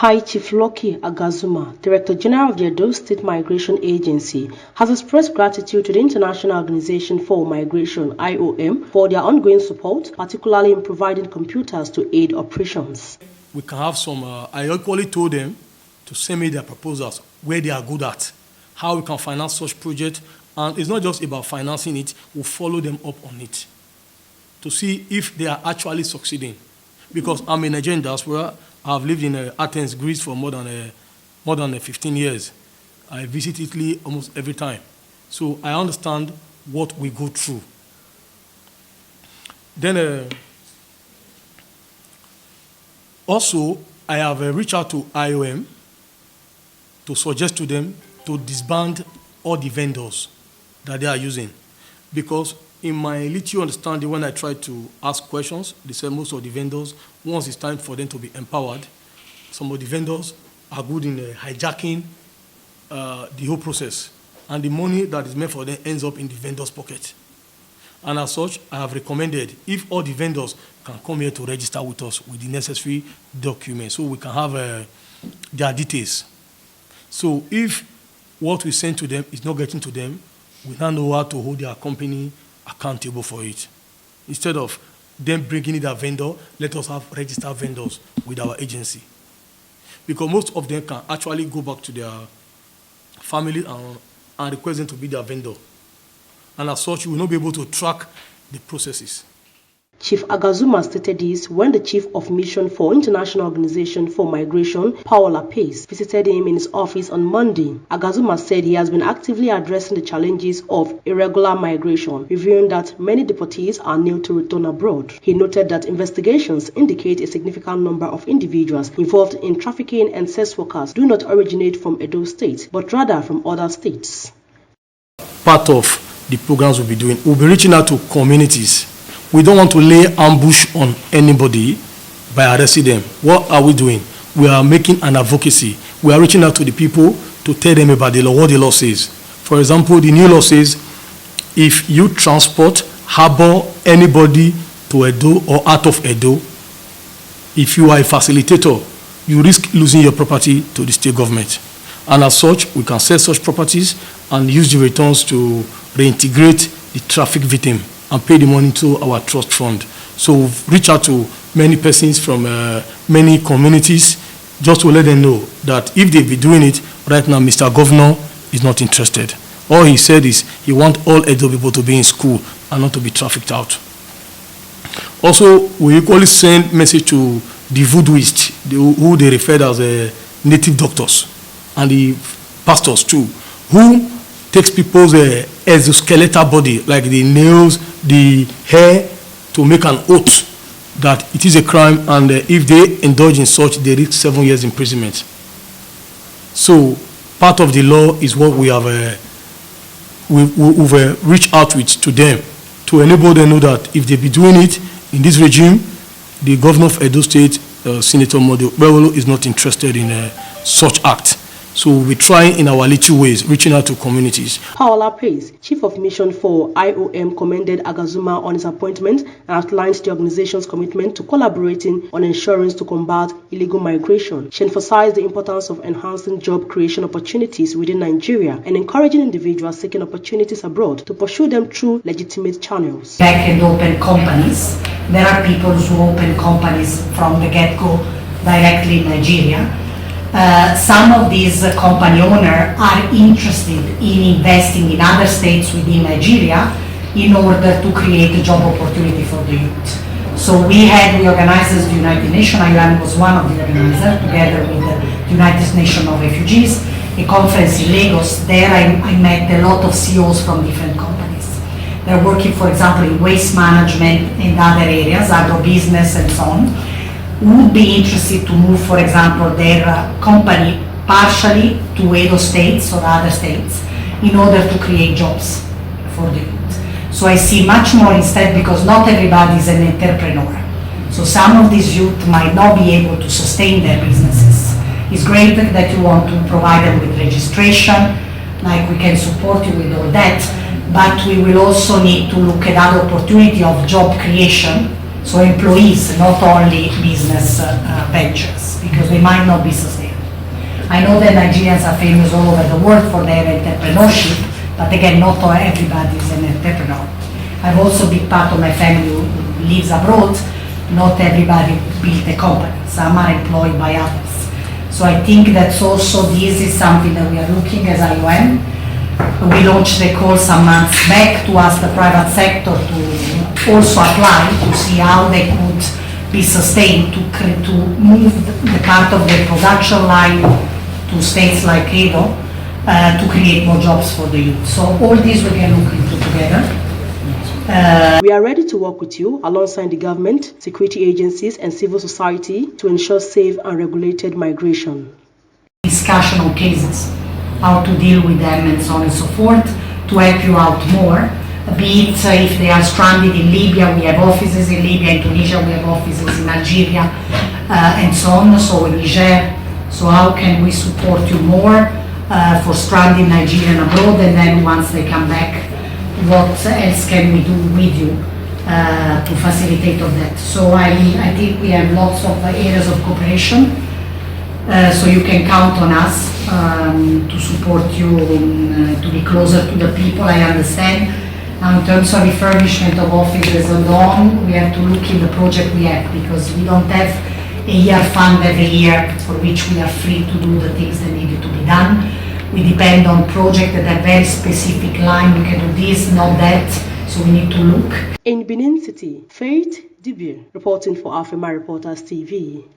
High Chief Lucky Agazuma, Director General of the Edo State Migration Agency, has expressed gratitude to the International Organization for Migration (IOM) for their ongoing support, particularly in providing computers to aid operations. We can have some, I equally told them to send me their proposals, where they are good at, how we can finance such projects, and it's not just about financing it, we'll follow them up on it to see if they are actually succeeding. Because I'm in Nigerian diaspora, I've lived in Athens, Greece for more than 15 years. I visit Italy almost every time. So I understand what we go through. Then also, I have reached out to IOM to suggest to them to disband all the vendors that they are using. Because in my little understanding, when I try to ask questions, they say most of the vendors, once it's time for them to be empowered, some of the vendors are good in hijacking the whole process. And the money that is meant for them ends up in the vendor's pocket. And as such, I have recommended if all the vendors can come here to register with us with the necessary documents so we can have their details. So if what we send to them is not getting to them, we now know how to hold their company accountable for it. Instead of them bringing in a vendor, let us have registered vendors with our agency. Because most of them can actually go back to their family and request them to be their vendor. And as such, we will not be able to track the processes. Chief Agazuma stated this when the Chief of Mission for International Organization for Migration, Paola Pace, visited him in his office on Monday. Agazuma said he has been actively addressing the challenges of irregular migration, revealing that many deportees are new to return abroad. He noted that investigations indicate a significant number of individuals involved in trafficking and sex workers do not originate from Edo State, but rather from other states. Part of the programs we'll be doing, we'll be reaching out to communities. We don't want to lay ambush on anybody by arresting them. What are we doing? We are making an advocacy. We are reaching out to the people to tell them about the law, what the law says. For example, the new law says if you transport, harbor anybody to Edo or out of Edo, if you are a facilitator, you risk losing your property to the state government. And as such, we can sell such properties and use the returns to reintegrate the traffic victim and pay the money to our trust fund. So we've reached out to many persons from many communities just to let them know that if they be doing it, right now Mr. Governor is not interested. All he said is he wants all Edo people to be in school and not to be trafficked out. Also, we equally send message to the voodooists, who they refer as native doctors, and the pastors too, who takes people's exoskeletal body, like the nails, the hair, to make an oath that it is a crime, and if they indulge in such, they risk 7 years imprisonment. So part of the law is what we have we've reached out with to them to enable them know that if they be doing it in this regime, the governor of Edo State, Senator Model, is not interested in such act. So we'll be trying in our little ways, reaching out to communities. Paola Pace, Chief of Mission for IOM, commended Agazuma on his appointment and outlined the organization's commitment to collaborating on ensuring to combat illegal migration. She emphasized the importance of enhancing job creation opportunities within Nigeria and encouraging individuals seeking opportunities abroad to pursue them through legitimate channels. Back and open companies. There are people who open companies from the get-go directly in Nigeria. Some of these company owners are interested in investing in other states within Nigeria in order to create a job opportunity for the youth. So we organized as the United Nations, IOM was one of the organizers, together with the United Nations of Refugees, a conference in Lagos. There I met a lot of CEOs from different companies. They're working, for example, in waste management and other areas, agro-business and so on, would be interested to move, for example, their company partially to Edo states or other states in order to create jobs for the youth. So I see much more instead, because not everybody is an entrepreneur. So some of these youth might not be able to sustain their businesses. It's great that you want to provide them with registration, like we can support you with all that, but we will also need to look at other opportunity of job creation So employees, not only business ventures, because they might not be sustainable. I know that Nigerians are famous all over the world for their entrepreneurship, but again, not everybody is an entrepreneur. I've also been part of my family who lives abroad. Not everybody built a company. Some are employed by others. So I think that's also, this is something that we are looking as IOM. We launched a call some months back to ask the private sector to also apply to see how they could be sustained to move the part of their production line to states like Edo to create more jobs for the youth. So all this we can look into together. We are ready to work with you alongside the government, security agencies and civil society to ensure safe and regulated migration. Discussion on cases, how to deal with them and so on and so forth, to help you out more. Be it if they are stranded in Libya, we have offices in Libya, in Tunisia we have offices in Algeria and so on, so in Niger. So how can we support you more for stranded Nigerian abroad, and then once they come back, what else can we do with you to facilitate all that? So I think we have lots of areas of cooperation, so you can count on us to support you, to be closer to the people. I understand. Now in terms of refurbishment of offices and on, we have to look in the project we have, because we don't have a year fund every year for which we are free to do the things that needed to be done. We depend on projects that have very specific line. We can do this, not that, so we need to look. In Benin City, Faith Dibir reporting for Afrima Reporters TV.